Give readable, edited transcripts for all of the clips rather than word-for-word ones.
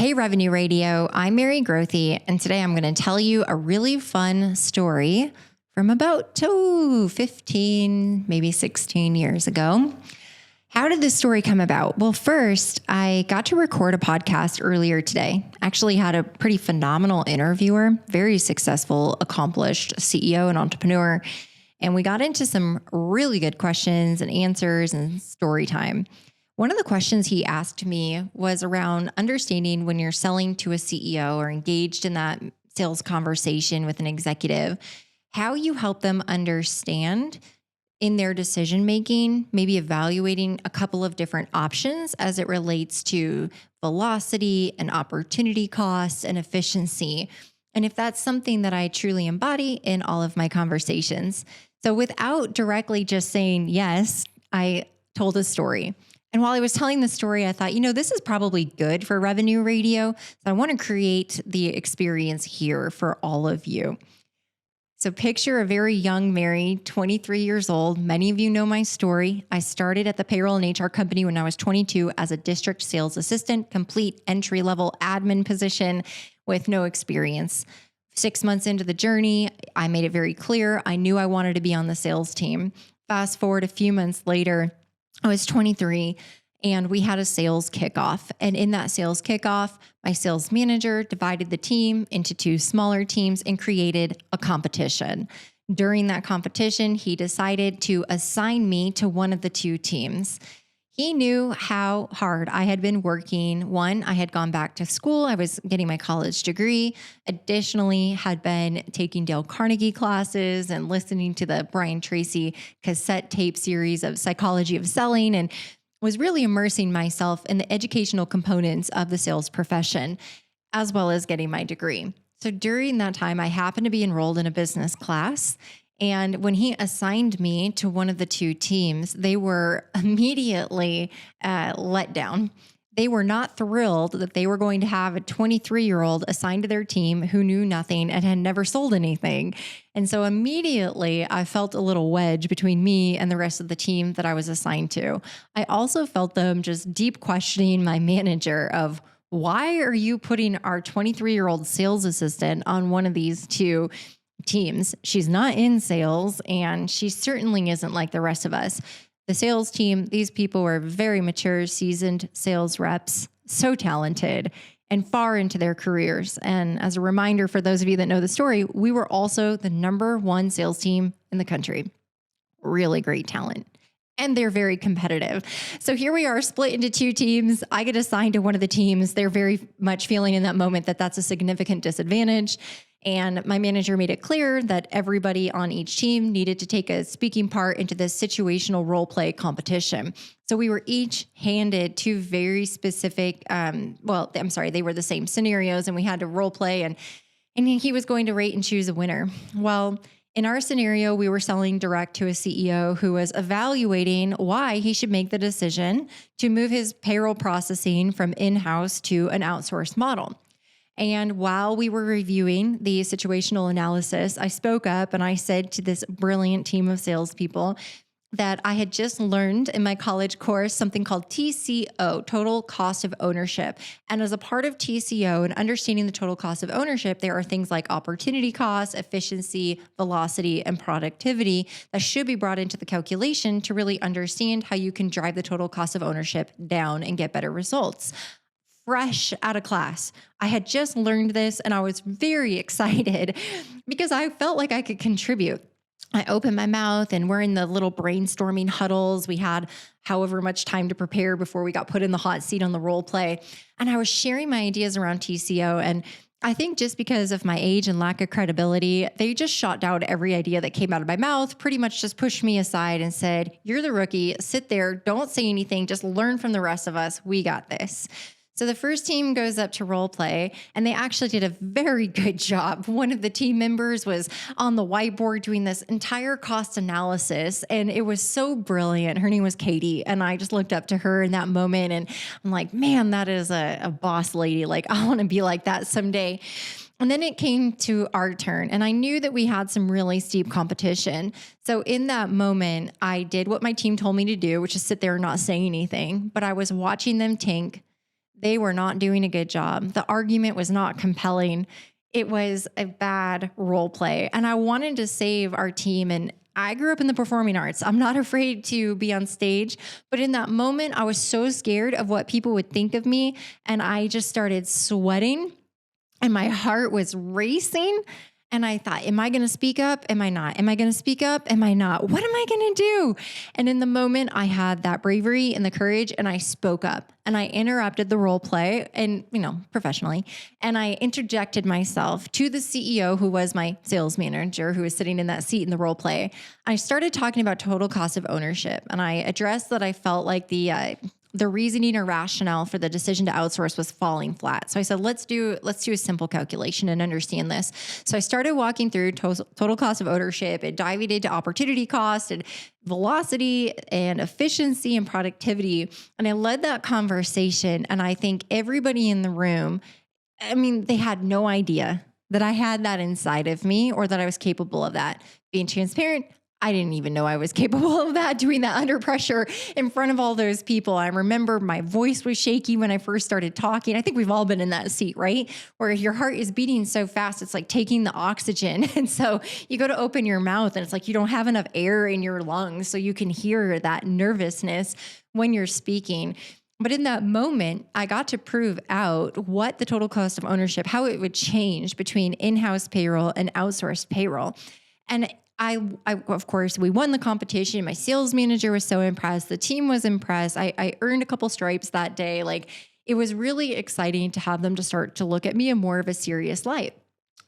Hey, Revenue Radio. I'm Mary Grothy, and today I'm going to tell you a really fun story from about 15, maybe 16 years ago. How did this story come about? Well, first, I got to record a podcast earlier today. Actually had a pretty phenomenal interviewer, very successful, accomplished CEO and entrepreneur. And we got into some really good questions and answers and story time. One of the questions he asked me was around understanding when you're selling to a CEO or engaged in that sales conversation with an executive, how you help them understand in their decision making, maybe evaluating a couple of different options as it relates to velocity and opportunity costs and efficiency. And if that's something that I truly embody in all of my conversations. So without directly just saying yes, I told a story. And while I was telling the story, I thought, this is probably good for Revenue Radio. So I want to create the experience here for all of you. So picture a very young Mary, 23 years old. Many of you know my story. I started at the payroll and HR company when I was 22 as a district sales assistant, complete entry-level admin position with no experience. 6 months into the journey, I made it very clear I knew I wanted to be on the sales team. Fast forward a few months later, I was 23 and we had a sales kickoff. And in that sales kickoff, my sales manager divided the team into two smaller teams and created a competition. During that competition, he decided to assign me to one of the two teams. He knew how hard I had been working. One, I had gone back to school. I was getting my college degree. Additionally, had been taking Dale Carnegie classes and listening to the Brian Tracy cassette tape series of Psychology of Selling, and was really immersing myself in the educational components of the sales profession, as well as getting my degree. So during that time, I happened to be enrolled in a business class. And when he assigned me to one of the two teams, they were immediately let down. They were not thrilled that they were going to have a 23-year-old assigned to their team who knew nothing and had never sold anything. And so immediately I felt a little wedge between me and the rest of the team that I was assigned to. I also felt them just deep questioning my manager of, why are you putting our 23-year-old sales assistant on one of these two teams? She's not in sales, and she certainly isn't like the rest of us. The sales team, these people were very mature, seasoned sales reps, so talented and far into their careers. And as a reminder for those of you that know the story, we were also the number one sales team in the country. Really great talent. And they're very competitive. So here we are split into two teams. I get assigned to one of the teams. They're very much feeling in that moment that that's a significant disadvantage. And my manager made it clear that everybody on each team needed to take a speaking part into this situational role play competition. So we were each handed two very specific, they were the same scenarios, and we had to role play, and he was going to rate and choose a winner. Well, in our scenario, we were selling direct to a CEO who was evaluating why he should make the decision to move his payroll processing from in-house to an outsourced model. And while we were reviewing the situational analysis, I spoke up and I said to this brilliant team of salespeople that I had just learned in my college course something called TCO, total cost of ownership. And as a part of TCO and understanding the total cost of ownership, there are things like opportunity costs, efficiency, velocity, and productivity that should be brought into the calculation to really understand how you can drive the total cost of ownership down and get better results. Fresh out of class, I had just learned this and I was very excited because I felt like I could contribute. I opened my mouth and we're in the little brainstorming huddles. We had however much time to prepare before we got put in the hot seat on the role play. And I was sharing my ideas around TCO. And I think just because of my age and lack of credibility, they just shot down every idea that came out of my mouth, pretty much just pushed me aside and said, "You're the rookie, sit there, don't say anything, just learn from the rest of us. We got this." So the first team goes up to role play, and they actually did a very good job. One of the team members was on the whiteboard doing this entire cost analysis, and it was so brilliant. Her name was Katie, and I just looked up to her in that moment, and I'm like, man, that is a boss lady. Like, I want to be like that someday. And then it came to our turn, and I knew that we had some really steep competition. So in that moment, I did what my team told me to do, which is sit there and not say anything, but I was watching them tank. They were not doing a good job. The argument was not compelling. It was a bad role play. And I wanted to save our team. And I grew up in the performing arts. I'm not afraid to be on stage. But in that moment, I was so scared of what people would think of me. And I just started sweating and my heart was racing. And I thought, am I going to speak up? Am I not? Am I going to speak up? Am I not? What am I going to do? And in the moment, I had that bravery and the courage, and I spoke up and I interrupted the role play and, professionally. And I interjected myself to the CEO, who was my sales manager, who was sitting in that seat in the role play. I started talking about total cost of ownership. And I addressed that I felt like the reasoning or rationale for the decision to outsource was falling flat. So I said, let's do a simple calculation and understand this. So I started walking through total cost of ownership and diving into opportunity cost and velocity and efficiency and productivity. And I led that conversation. And I think everybody in the room, they had no idea that I had that inside of me or that I was capable of that. Being transparent, I didn't even know I was capable of that, doing that under pressure in front of all those people. I remember my voice was shaky when I first started talking. I think we've all been in that seat, right? Where your heart is beating so fast, it's like taking the oxygen. And so you go to open your mouth and it's like you don't have enough air in your lungs. So you can hear that nervousness when you're speaking. But in that moment, I got to prove out what the total cost of ownership, how it would change between in-house payroll and outsourced payroll. And I, of course, we won the competition. My sales manager was so impressed. The team was impressed. I earned a couple stripes that day. Like, it was really exciting to have them to start to look at me in more of a serious light.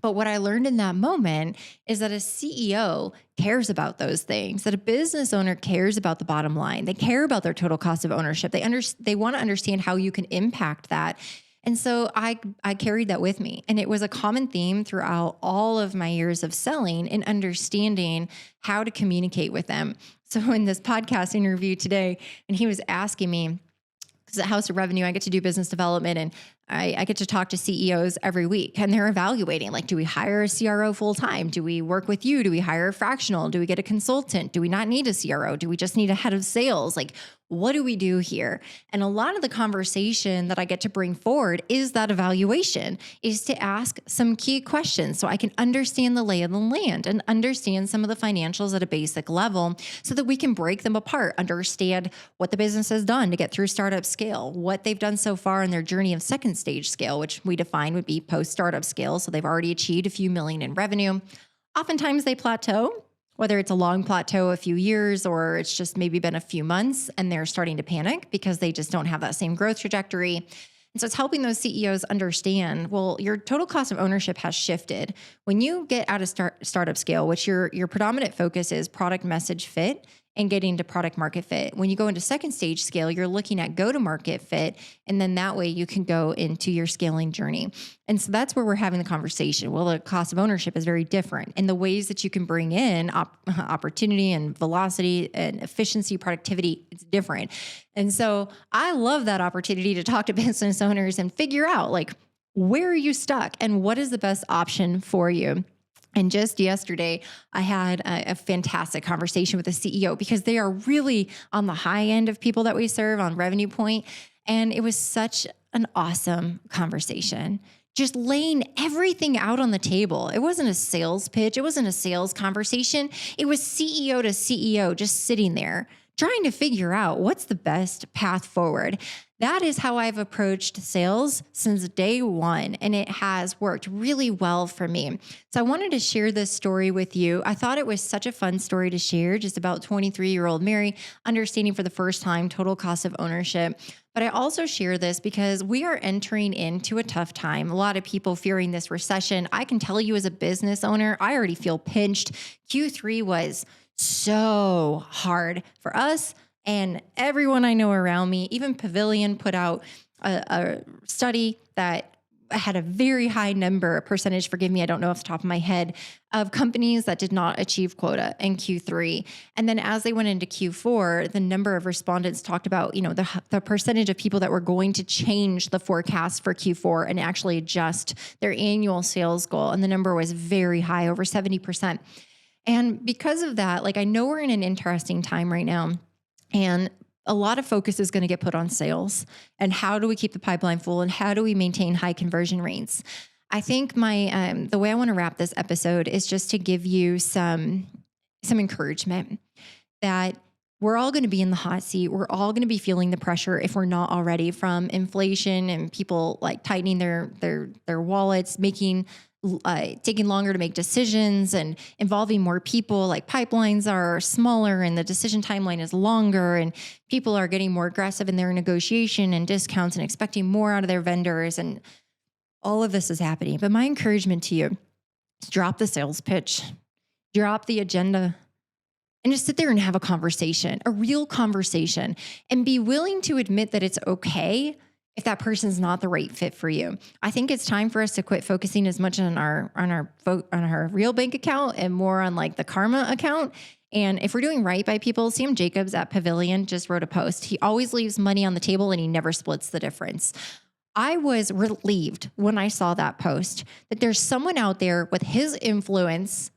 But what I learned in that moment is that a CEO cares about those things, that a business owner cares about the bottom line. They care about their total cost of ownership. They want to understand how you can impact that. And so I carried that with me. And it was a common theme throughout all of my years of selling and understanding how to communicate with them. So in this podcast interview today, and he was asking me, because at House of Revenue, I get to do business development and I get to talk to CEOs every week, and they're evaluating, like, do we hire a CRO full time? Do we work with you? Do we hire a fractional? Do we get a consultant? Do we not need a CRO? Do we just need a head of sales? Like, what do we do here? And a lot of the conversation that I get to bring forward is that evaluation, is to ask some key questions so I can understand the lay of the land and understand some of the financials at a basic level so that we can break them apart, understand what the business has done to get through startup scale, what they've done so far in their journey of second stage scale, which we define would be post-startup scale. So they've already achieved a few million in revenue. Oftentimes they plateau, whether it's a long plateau, a few years, or it's just maybe been a few months and they're starting to panic because they just don't have that same growth trajectory. And so it's helping those CEOs understand, well, your total cost of ownership has shifted. When you get out of startup scale, which your predominant focus is product message fit and getting to product market fit. When you go into second stage scale, you're looking at go-to-market fit, and then that way you can go into your scaling journey. And so that's where we're having the conversation. Well, the cost of ownership is very different, and the ways that you can bring in opportunity and velocity and efficiency, productivity, it's different. And so I love that opportunity to talk to business owners and figure out, like, where are you stuck and what is the best option for you? And just yesterday, I had a fantastic conversation with a CEO because they are really on the high end of people that we serve on Revenue Point. And it was such an awesome conversation, just laying everything out on the table. It wasn't a sales pitch. It wasn't a sales conversation. It was CEO to CEO just sitting there trying to figure out what's the best path forward. That is how I've approached sales since day one, and it has worked really well for me. So I wanted to share this story with you. I thought it was such a fun story to share, just about 23-year-old Mary understanding for the first time total cost of ownership. But I also share this because we are entering into a tough time. A lot of people fearing this recession. I can tell you as a business owner, I already feel pinched. Q3 was so hard for us and everyone I know around me. Even Pavilion put out a study that had a very high percentage, forgive me, I don't know off the top of my head, of companies that did not achieve quota in Q3. And then as they went into Q4, the number of respondents talked about, the percentage of people that were going to change the forecast for Q4 and actually adjust their annual sales goal. And the number was very high, over 70%. And because of that, like, I know we're in an interesting time right now. And a lot of focus is going to get put on sales and how do we keep the pipeline full and how do we maintain high conversion rates. I think the way I want to wrap this episode is just to give you some encouragement that we're all going to be in the hot seat. We're all going to be feeling the pressure if we're not already, from inflation and people like tightening their wallets, making taking longer to make decisions and involving more people. Like pipelines are smaller and the decision timeline is longer, and people are getting more aggressive in their negotiation and discounts and expecting more out of their vendors. And all of this is happening. But my encouragement to you is drop the sales pitch, drop the agenda, and just sit there and have a conversation, a real conversation, and be willing to admit that it's okay if that person's not the right fit for you. I think it's time for us to quit focusing as much on our real bank account and more on like the karma account. And if we're doing right by people, Sam Jacobs at Pavilion just wrote a post. He always leaves money on the table and he never splits the difference. I was relieved when I saw that post that there's someone out there with his influence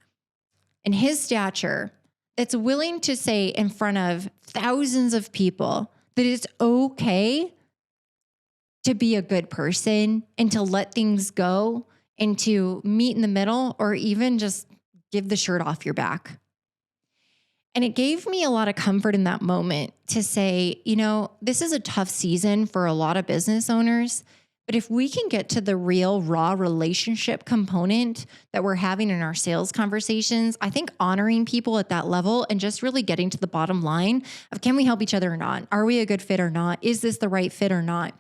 and his stature that's willing to say in front of thousands of people that it's okay to be a good person and to let things go and to meet in the middle or even just give the shirt off your back. And it gave me a lot of comfort in that moment to say, this is a tough season for a lot of business owners. But if we can get to the real raw relationship component that we're having in our sales conversations, I think honoring people at that level and just really getting to the bottom line of, can we help each other or not? Are we a good fit or not? Is this the right fit or not?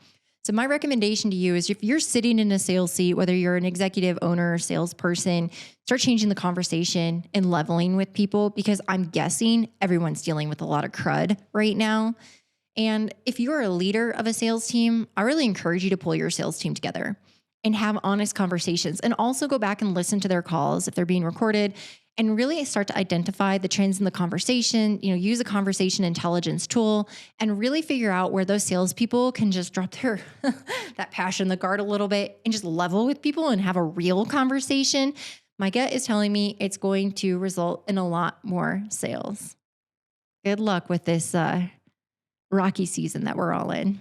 So my recommendation to you is, if you're sitting in a sales seat, whether you're an executive owner or salesperson, start changing the conversation and leveling with people, because I'm guessing everyone's dealing with a lot of crud right now. And if you're a leader of a sales team, I really encourage you to pull your sales team together and have honest conversations, and also go back and listen to their calls if they're being recorded, and really start to identify the trends in the conversation, use a conversation intelligence tool and really figure out where those salespeople can just drop their, that passion, the guard a little bit, and just level with people and have a real conversation. My gut is telling me it's going to result in a lot more sales. Good luck with this rocky season that we're all in.